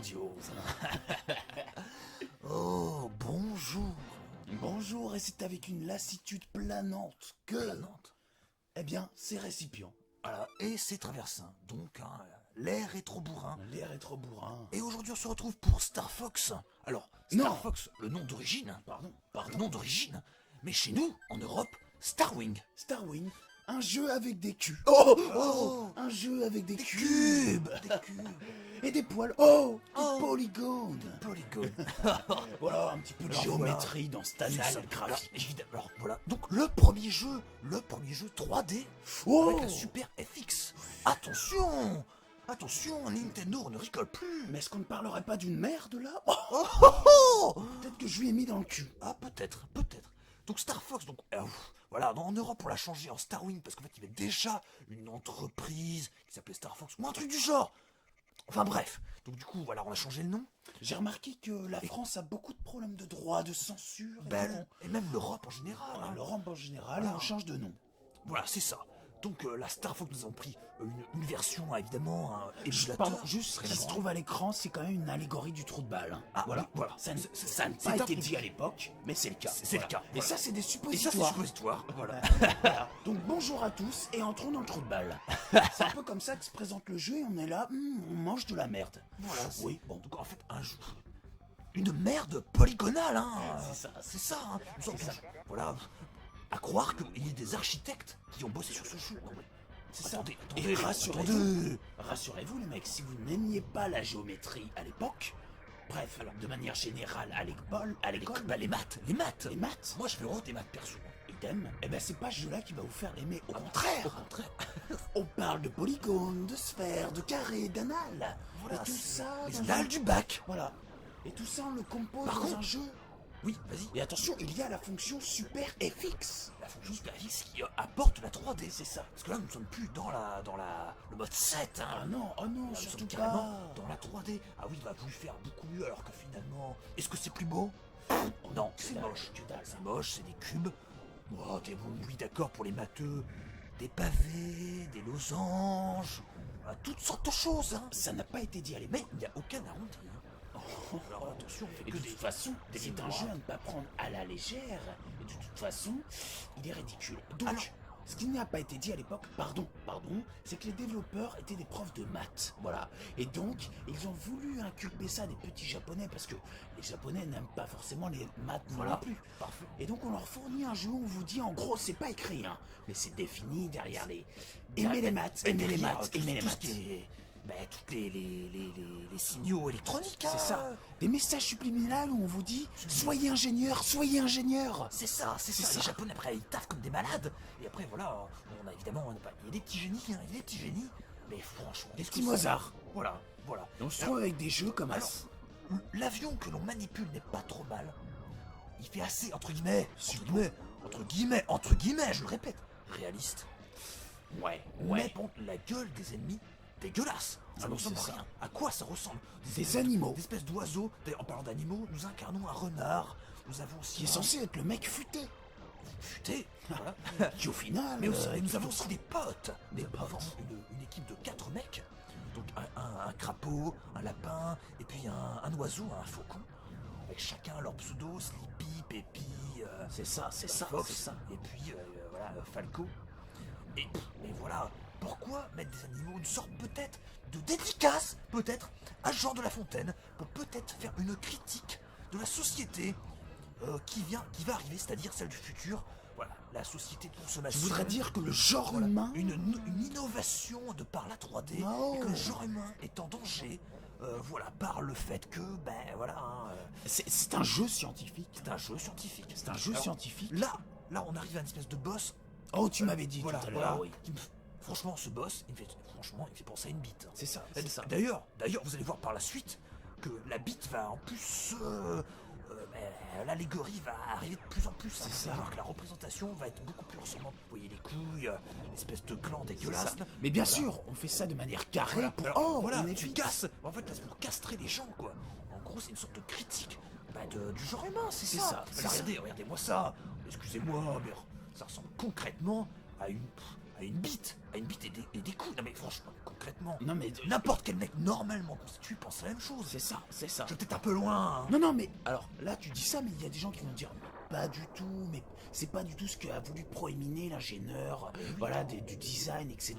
grandiose. Oh, bonjour. Bonjour, et c'est avec une lassitude planante que... Planante. Eh bien, c'est récipient. Voilà, et c'est traversin. Donc, l'air est trop bourrin. L'air est trop bourrin. Et aujourd'hui, on se retrouve pour Star Fox. Alors, Star Fox, le nom d'origine. Pardon. Le nom d'origine. Mais chez nous, en Europe, Starwing. Starwing, un jeu avec des culs. Un jeu avec des Cubes. Des cubes. Et des poils. Des polygones. Polygone. Voilà, un petit peu de Alors, géométrie dans cette C'est ça. annale graphique. Alors, évidemment, alors, voilà. Donc, le premier jeu 3D avec la Super FX. Attention. Attention, Nintendo, on ne rigole plus. Mais est-ce qu'on ne parlerait pas d'une merde, là Peut-être que je lui ai mis dans le cul. Ah, peut-être. Donc Star Fox, donc voilà, en Europe on l'a changé en Starwing parce qu'en fait il y avait déjà une entreprise qui s'appelait Star Fox ou un truc du genre. Enfin bref, donc du coup voilà, on a changé le nom. J'ai remarqué que la France a beaucoup de problèmes de droit, de censure. Et même l'Europe en général. Voilà, hein. l'Europe en général, Voilà. on change de nom. Voilà, c'est ça. Donc la Star Fox, nous avons pris une version évidemment émulateur. Pardon, juste ce qui se Vraiment. trouve à l'écran, c'est quand même une allégorie du trou de balle. Hein. Ah, voilà. oui, voilà. Ça n'a C'est pas été un dit à l'époque, mais c'est le cas. C'est le cas. Et Voilà. ça, c'est des Et ça suppositoires. c'est suppositoire. Voilà. Voilà. Donc bonjour à tous et entrons dans le trou de balle. C'est un peu comme ça que se présente le jeu et on est là, on mange de la merde. Voilà. Oui, bon. Donc en fait un jeu. Une merde polygonale, hein. C'est ça. Hein. Nous sommes- Voilà. À croire qu'il y a des architectes qui ont bossé sur ce jeu. Non, mais C'est ça. attendez, Et rassurez-vous, attendez. rassurez-vous les mecs, si vous n'aimiez pas la géométrie à l'époque, bref, alors de manière générale à l'école, Bah, les maths. les maths, Moi, je fais vraiment des maths perso. idem, eh ben c'est pas ce jeu-là qui va vous faire l'aimer. Au Au contraire, contraire. on parle de polygones, de sphères, de carrés, d'annales. Voilà, et tout ça. Les dans annales un- du bac. Voilà. Et tout ça, on le compose Par dans contre- un jeu. Oui, vas-y. Et attention, il y a la fonction Super FX. La fonction SuperFX qui apporte la 3D, c'est ça. Parce que là, nous ne sommes plus dans le mode 7. Hein. Ah non, Là, nous surtout sommes carrément pas. dans la 3D. Ah oui, il va plus faire beaucoup mieux alors que finalement... Est-ce que c'est plus beau? Non, c'est dalle, moche. que dalle. C'est moche, c'est des cubes. Oh, t'es bon, oui, d'accord, pour les matheux. Des pavés, des losanges, voilà, toutes sortes de choses. Hein. Ça n'a pas été dit à Mais l'époque. il n'y a aucun arrondi. Hein. Alors attention, on fait Et que de toute façon, des c'est un lignes jeu à droites. ne pas prendre à la légère. Et de toute façon, il est ridicule. Donc, Alors- ce qui n'a pas été dit à l'époque, pardon, c'est que les développeurs étaient des profs de maths. Voilà. Et donc, ils ont voulu inculper ça des petits japonais parce que les japonais n'aiment pas forcément les maths Voilà. non plus. Parfait. Et donc, on leur fournit un jeu où on vous dit, en gros, c'est pas écrit, hein, mais c'est défini derrière les. Derrière- Aimez les maths, aimez les derrière, maths, tout- aimez les tout ce maths. qui est- bah, toutes les signaux électroniques. C'est hein. ça. Des messages subliminaux où on vous dit soyez ingénieur, soyez ingénieur. C'est ça. ça. Les Japonais, après, ils taffent comme des malades. Et après, voilà, on a évidemment, il y a des petits génies, hein, il y a des petits génies. Mais franchement, Des est-ce petits que ça- Mozart. Voilà. Et on se trouve avec des jeux comme Alors, As. l'avion que l'on manipule n'est pas trop mal. Il fait assez, entre guillemets, je le répète, réaliste. Ouais, Mais bon, la gueule des ennemis, dégueulasse. Ça Ah ne oui, ressemble à c'est rien. À quoi ça ressemble? Des espèces animaux. Des espèces d'oiseaux. D'ailleurs, en parlant d'animaux, nous incarnons un renard. Nous avons aussi Qui est censé être le mec futé. futé. Voilà. Qui au final. Mais aussi, nous qui avons faut- aussi des potes. Des Nous avons potes. une équipe de 4 mecs. Donc un crapaud, un lapin, et puis un oiseau, un faucon. Avec chacun leur pseudo, Sleepy, Peppy, C'est ça, c'est ça, Fox, c'est ça. et puis voilà, Falco. Mais voilà, pourquoi mettre des animaux, une sorte peut-être de dédicace, peut-être, à Jean de La Fontaine, pour peut-être faire une critique de la société qui va arriver, c'est-à-dire celle du futur. Voilà, la société de consommation. Je voudrais dire que le genre Voilà, humain. une innovation de par la 3D, Oh. et que le genre humain est en danger, voilà, par le fait que, ben voilà, hein, C'est un jeu scientifique. c'est un jeu scientifique. C'est un jeu Alors, scientifique. Là, on arrive à une espèce de boss. Oh, tu m'avais dit Voilà, tout à l'heure. voilà, Oui. franchement, ce boss, il me fait penser à une bite. C'est ça, c'est ça. D'ailleurs, vous allez voir par la suite que la bite va en plus, l'allégorie va arriver de plus en plus. C'est Vous ça. allez voir que la représentation va être beaucoup plus ressemblante. Vous voyez les couilles, l'espèce de gland C'est dégueulasse. ça. Mais bien Voilà. sûr, on fait ça de manière carrée Voilà, pour. alors, Oh, voilà, on est tu vite. casses. En fait, là, c'est pour castrer les gens, quoi. En gros, c'est une sorte de critique du genre humain, c'est C'est ça. ça, c'est Regardez, regardez-moi ça. Excusez-moi, mais ça ressemble concrètement à à une bite et des coups. Non mais franchement, concrètement, Non mais n'importe quel mec normalement constitué pense la même chose. c'est ça, c'est ça. Je suis peut-être un peu loin. Hein. Non, non, mais alors là, tu dis ça, mais il y a des gens qui vont dire pas du tout, mais c'est pas du tout ce qu'a voulu proéminer l'ingénieur, voilà, du design, etc.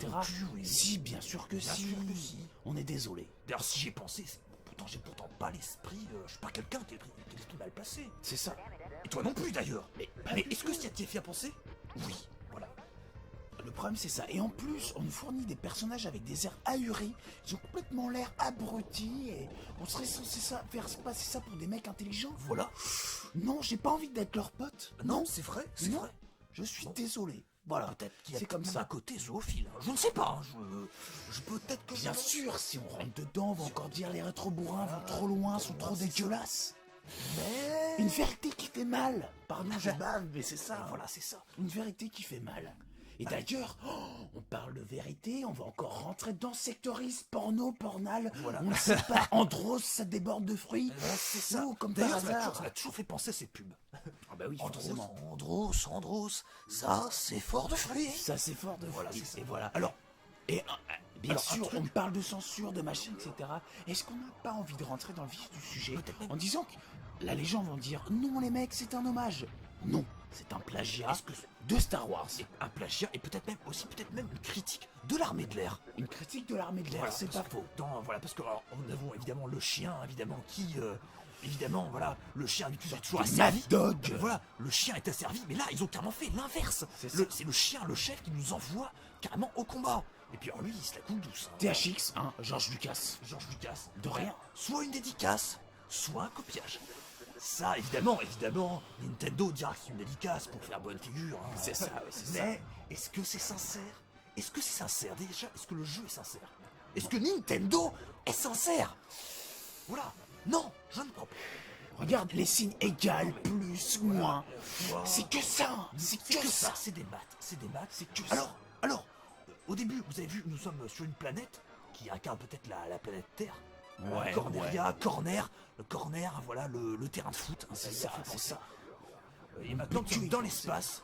Oui. Si, bien sûr que Bien si. sûr que si. On est désolé. D'ailleurs, si j'ai pensé, pourtant j'ai pourtant pas l'esprit. Je suis pas quelqu'un qui est l'esprit mal placé. C'est ça. Et toi non plus d'ailleurs. Mais Mais est-ce que ça t'y a fait à penser? Oui. Voilà. le problème, c'est ça. Et en plus, on nous fournit des personnages avec des airs ahuris. Ils ont complètement l'air abrutis. Et on serait censé faire passer ça pour des mecs intelligents. Voilà. Non, j'ai pas envie d'être leur pote. Non, c'est vrai, c'est Non. vrai. Je suis désolé. Voilà, Peut-être qu'il y a c'est comme même ça. un côté zoophile. Hein. Je ne sais pas. Je peut-être que Bien sûr, si on rentre dedans, on va encore dire les rétro-bourrins vont trop loin, sont trop dégueulasses. Mais Une vérité qui fait mal. Pardon, je bave, mais c'est ça. voilà, c'est ça. Une vérité qui fait mal. Et d'ailleurs, on parle de vérité, on va encore rentrer dans sectoriste, porno, pornal. Voilà. On ne sait pas, Andros, ça déborde de fruits. C'est ça. Oh, comme par D'ailleurs, hasard. ça m'a toujours fait penser à ces pubs. Ah bah oui, forcément. Andros, ça c'est fort de fruits. Ça, c'est fort de Voilà, fruits. c'est ça. Et voilà. Alors, bien Alors, un sûr, truc- on parle de censure, de machin, etc. Est-ce qu'on n'a pas envie de rentrer dans le vif du sujet Peut-être même. en disant que là, les gens vont dire non, les mecs, c'est un hommage. Non, c'est un plagiat Est-ce que de Star Wars. c'est un plagiat et peut-être même une critique de l'armée de l'air. Une critique de l'armée de l'air, Voilà, c'est parce pas que faux. Voilà, parce que alors, nous avons évidemment le chien, évidemment, qui, évidemment, voilà, le chien est toujours Mad asservi. Dog. Voilà, le chien est asservi, mais là, ils ont carrément fait l'inverse. C'est ça. C'est le chien, le chef, qui nous envoie carrément au combat. Et puis alors lui, il se la coule douce. Hein. THX, hein, George Lucas. George Lucas. De rien. Soit une dédicace, soit un copiage. Ça, évidemment, Nintendo dira que c'est une dédicace pour faire bonne figure. Hein. C'est ça, c'est ça. Mais est-ce que c'est sincère? Est-ce que c'est sincère déjà? Est-ce que le jeu est sincère? Est-ce que Nintendo est sincère? Voilà. Non, je ne crois pas. Regarde les signes égal, plus, moins. Voilà. C'est que ça. C'est que ça. C'est des maths. C'est des maths. C'est que ça. Alors, au début, vous avez vu, nous sommes sur une planète qui incarne peut-être la planète Terre. Ouais, Corneria, le corner, voilà, le terrain de foot. Hein, C'est ça, ça, c'est ça. Et maintenant, nous sommes Tu- dans l'espace.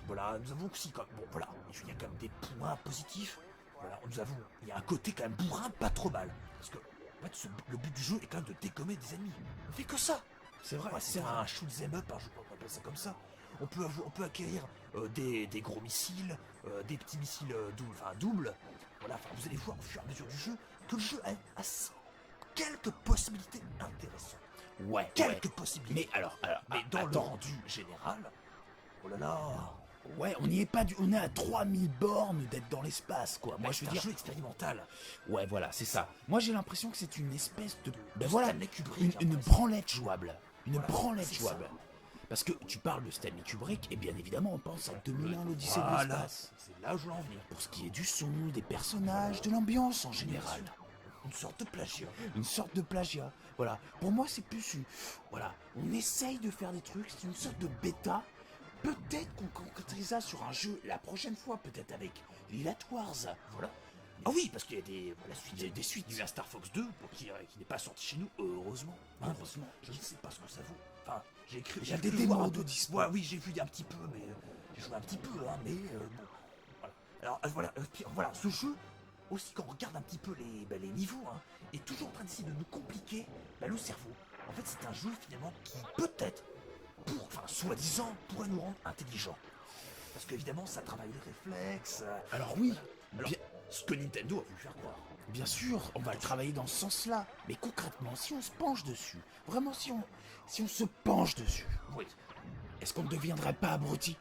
Voilà, nous avons aussi, bon, voilà, il y a quand même des points positifs. Voilà, il y a un côté quand même bourrin, pas trop mal. Parce que, en fait, le but du jeu est quand même de dégommer des ennemis. On fait que ça. C'est vrai, Ouais, c'est c'est vrai. un shoot 'em up, hein, je crois qu'on appelle ça comme ça. On peut acquérir des gros missiles, des petits missiles doubles. Voilà, enfin, vous allez voir au fur et à mesure du jeu que le jeu a quelques possibilités intéressantes. Ouais, Quelques ouais. possibilités. Mais alors, Mais dans le attends. rendu général, oh là là, Ouais, on n'y est pas on est à 3000 bornes d'être dans l'espace, quoi. Moi, je c'est veux un dire. jeu expérimental. Ouais, voilà, c'est ça. Moi, j'ai l'impression que c'est une espèce de. Ben de voilà, Stanley Kubrick, une hein, branlette jouable. Une Voilà, branlette c'est jouable. Parce que tu parles de Stanley Kubrick, et bien évidemment, on pense à 2001, l'Odyssée de Voilà, l'espace. c'est là où je voulais en venir. Pour ce qui est du son, des personnages, de l'ambiance en général. Une sorte de plagiat. Une sorte de plagiat. Voilà. Pour moi, c'est plus voilà. On essaye de faire des trucs, c'est une sorte de bêta. Peut-être qu'on concrétisera sur un jeu la prochaine fois, peut-être avec Lilat Wars. Voilà. Ah oui, parce qu'il y a la suite, Il y a des suites. Il y a un Star Fox 2 qui n'est pas sorti chez nous, heureusement. Hein, Heureusement. Je ne sais pas ce que ça vaut. Enfin, j'ai écrit. Il y a j'ai des pu voir démos un peu. de dispo. Ouais, oui, j'ai vu un petit peu, mais j'ai joué un petit peu, hein, mais bon. Voilà. Alors voilà, puis, voilà, ce jeu, aussi quand on regarde un petit peu les niveaux, hein, est toujours en train d'essayer de nous compliquer le cerveau. En fait, c'est un jeu finalement qui peut-être, soi-disant, pourrait nous rendre intelligents. Parce qu'évidemment, ça travaille les réflexes. Alors oui, Alors, bien, ce que Nintendo a voulu faire croire. bien sûr, on va le travailler dans ce sens-là. Mais concrètement, si on se penche dessus, vraiment si on se penche dessus, Oui, est-ce qu'on ne deviendrait pas abruti?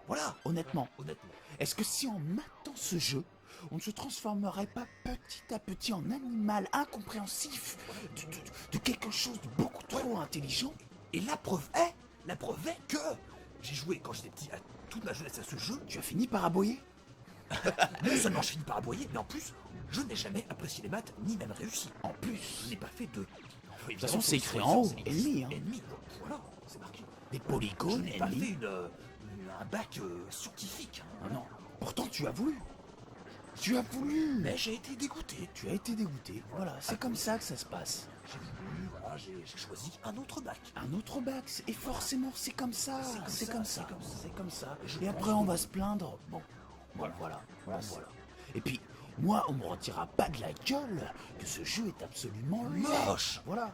voilà, Honnêtement. honnêtement. Est-ce que si en matant ce jeu, on ne se transformerait pas petit à petit en animal incompréhensif de quelque chose de beaucoup trop intelligent? Et la preuve est que j'ai joué quand j'étais petit à toute ma jeunesse à ce jeu. Tu as fini par aboyer? Non seulement je finis par aboyer, mais en plus, je n'ai jamais apprécié les maths, ni même réussi. En plus, Je n'ai pas fait de... De toute façon, c'est écrit en haut, ennemi, hein. Ennemi, voilà, c'est marqué. des Je polygones, n'ai pas fait ennemis. un bac scientifique. Hein. Ah non. Pourtant, tu as voulu. Tu as voulu. Mais j'ai été dégoûté. Tu as été dégoûté. Voilà, c'est comme ça que ça se passe. J'ai voulu, voilà, j'ai choisi un autre bac. Un autre bac, et forcément, c'est comme ça. C'est comme ça, C'est comme ça. c'est comme ça. C'est comme ça. Je Et pense après, on que- va se plaindre. Bon, Voilà. Et puis, moi, on me retirera pas de la gueule que ce jeu est absolument Moche. Voilà.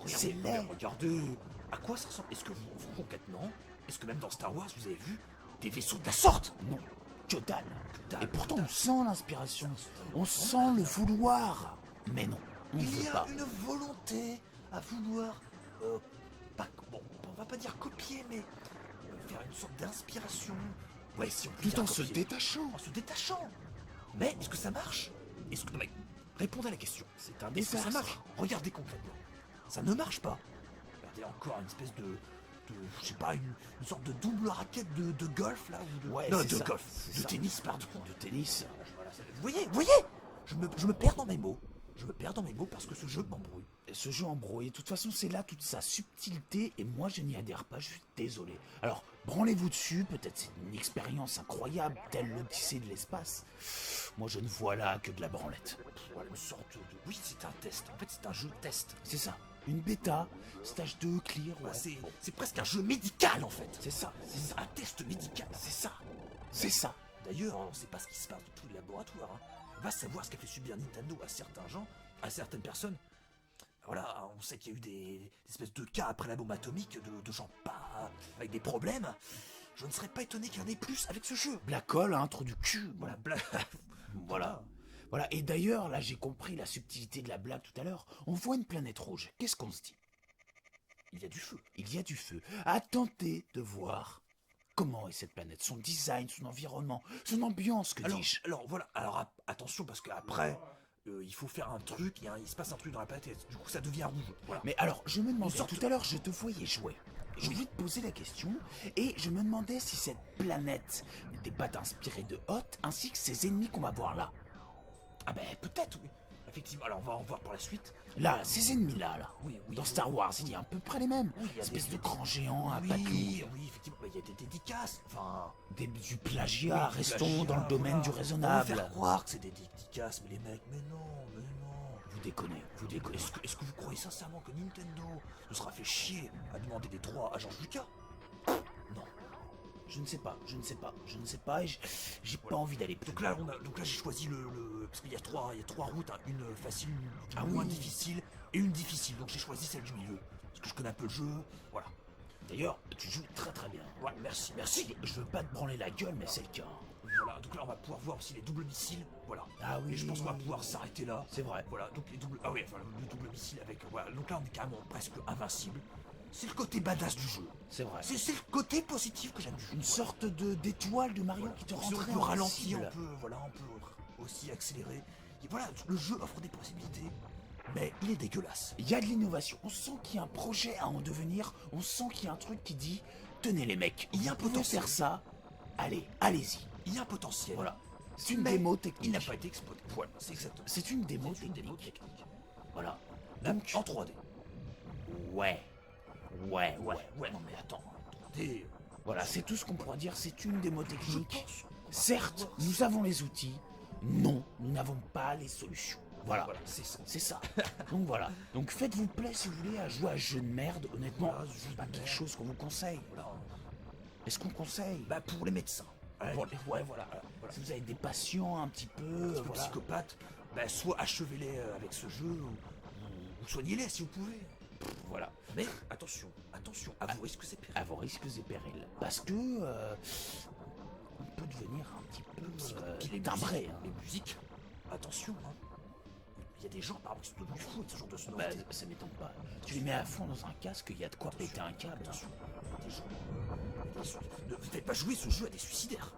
C'est laid. Regardez à quoi ça ressemble. Est-ce que vous concrètement, est-ce que même dans Star Wars, vous avez vu des vaisseaux de la sorte? Non, que dalle. dalle, Et pourtant, que on dalle. sent l'inspiration, on sent le vouloir. Mais non, on ne Il veut y a pas. une volonté à vouloir, bon, on va pas dire copier, mais faire une sorte d'inspiration. Ouais, si on peut Tout dire en se copier. détachant. En se détachant. Mais est-ce que ça marche? Est-ce que non, mais répondez à la question. C'est un Est-ce que ça désastre. marche? Regardez concrètement. Ça ne marche pas. Regardez encore une espèce de je sais pas, une sorte de double raquette de golf là ou de, Ouais, non, c'est de ça, golf, c'est de ça. tennis, pardon. De tennis. Voilà, vous voyez, je me perds dans mes mots. Je me perds dans mes mots parce que ce jeu m'embrouille. Ce jeu embrouillé, de toute façon, c'est là toute sa subtilité et moi je n'y adhère pas, je suis désolé. Alors, branlez-vous dessus, peut-être c'est une expérience incroyable, telle l'Odyssée de l'espace. Moi je ne vois là que de la branlette. Voilà, une sorte de. Oui, c'est un test. En fait, c'est un jeu test. C'est ça, une bêta, stage 2, clear, ouais. C'est presque un jeu médical en fait. C'est ça, C'est un test médical. c'est ça. D'ailleurs, on ne sait pas ce qui se passe dans tout le laboratoire. Hein. Va savoir ce qu'a fait subir Nintendo à certains gens, à certaines personnes. Voilà, on sait qu'il y a eu des espèces de cas après la bombe atomique de gens pas avec des problèmes. Je ne serais pas étonné qu'il y en ait plus avec ce jeu. Black Hole, un trou du cul. Voilà, Voilà, et d'ailleurs, là j'ai compris la subtilité de la blague tout à l'heure. On voit une planète rouge, qu'est-ce qu'on se dit? il y a du feu. Il y a du feu. À tenter de voir comment est cette planète, son design, son environnement, son ambiance, que dis-je. Alors voilà, alors attention parce qu'après, il faut faire un truc, il se passe un truc dans la planète, et du coup ça devient rouge. Voilà. Mais alors, je me demandais, Une sorte- tout à l'heure, je te voyais jouer. Je voulais te poser la question, et je me demandais si cette planète n'était pas inspirée de Hoth, ainsi que ses ennemis qu'on va voir là. Ah ben peut-être, oui. Effectivement, alors on va en voir par la suite. Là, ces ennemis-là, là. Oui, Dans Star Wars, il y a à peu près les mêmes. Oui, il y a Espèce des- de grands géants à Oui, pattes lourdes. oui, effectivement, il y a des dédicaces, enfin... Du plagiat, Oui, restons plagiat, dans le domaine voilà. du On veut raisonnable. faire croire que c'est des dédicaces, mais les mecs, mais non. Vous déconnez, vous déconnez. Est-ce que vous croyez sincèrement que Nintendo se sera fait chier à demander des droits à George Lucas? Non. Je ne sais pas, et j'ai pas envie d'aller plus Donc là, j'ai choisi parce qu'il y a trois routes, hein, une facile, une Ah moins oui. difficile et une difficile. Donc j'ai choisi celle du milieu parce que je connais un peu le jeu. Voilà. D'ailleurs, tu joues très très bien. Ouais, merci. Je veux pas te branler la gueule, mais c'est le cas. Voilà. Donc là, on va pouvoir voir aussi les doubles missiles. Voilà. Ah oui. Et je pense qu'on va pouvoir s'arrêter là. C'est vrai. Voilà. Donc les doubles. Ah oui, enfin le double missile avec. Voilà. Donc là, on est carrément presque invincible. C'est le côté badass du jeu. C'est vrai. C'est le côté positif que j'aime du jeu. Une sorte d'étoile de Mario qui te Si rend on très peut ralentir, invincible. on peut aussi accélérer. Et voilà, le jeu offre des possibilités, mais il est dégueulasse. Il y a de l'innovation. On sent qu'il y a un projet à en devenir. On sent qu'il y a un truc qui dit tenez les mecs, Il y a un vous pouvez potentiel. faire ça. Allez, allez-y. Il y a un potentiel. Voilà. C'est une Mais démo il technique. n'a pas été exploité. Voilà, c'est exactement. C'est une démo C'est une démo technique. technique. Voilà. Là, Donc, en 3D. ouais. Non mais attends. 3D. Voilà, c'est tout ce qu'on pourra dire. C'est une démo Je technique. pense qu'on va Certes, pouvoir- nous avons les outils. Non, nous n'avons pas les solutions. Voilà. c'est ça. C'est ça. Donc voilà. Donc faites-vous plaisir si vous voulez à jouer à ce jeu de merde. Honnêtement, Voilà, ce jeu c'est de pas quelque merde. chose qu'on vous conseille. Voilà. Est-ce qu'on conseille Bah pour les médecins. Ouais, voilà. Si vous avez des patients un petit peu, Les voilà. psychopathes, bah soit achevez-les avec ce jeu, ou soignez-les si vous pouvez. Voilà. Mais attention, à vos risques et périls. À vos risques et périls. Parce que on peut devenir un petit peu Puis les timbré. musiques, Hein. les musiques, attention, hein. Il y a des gens par exemple qui sont devenus fous avec ce genre de Bah, sonorité. ça m'étonne pas. Tu les mets à fond dans un casque, il y a de quoi péter un câble. Attention, des gens. Ne faites pas jouer ce jeu à des suicidaires.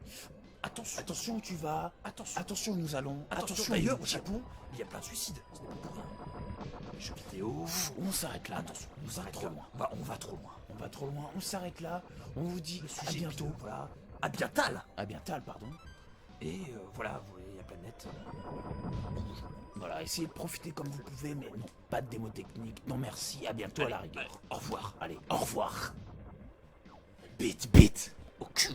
Attention, Attention où tu vas. attention. Attention où nous allons. Attention, où d'ailleurs, nous au Japon, il y a plein de suicides. Ce n'est pas pour rien. Les jeux vidéo. On s'arrête là. Attention, on s'arrête trop là. loin. On va trop loin. On va trop loin. On s'arrête là. On vous dit Le à sujet bientôt. épineux, voilà. À bientôt. À bientôt, pardon. Et voilà, vous voyez la planète. Rouge. Voilà, essayez de profiter comme vous pouvez, mais non, pas de démo technique. Non merci, à bientôt à la rigueur. Au revoir. Allez, au revoir. Bite, au cul.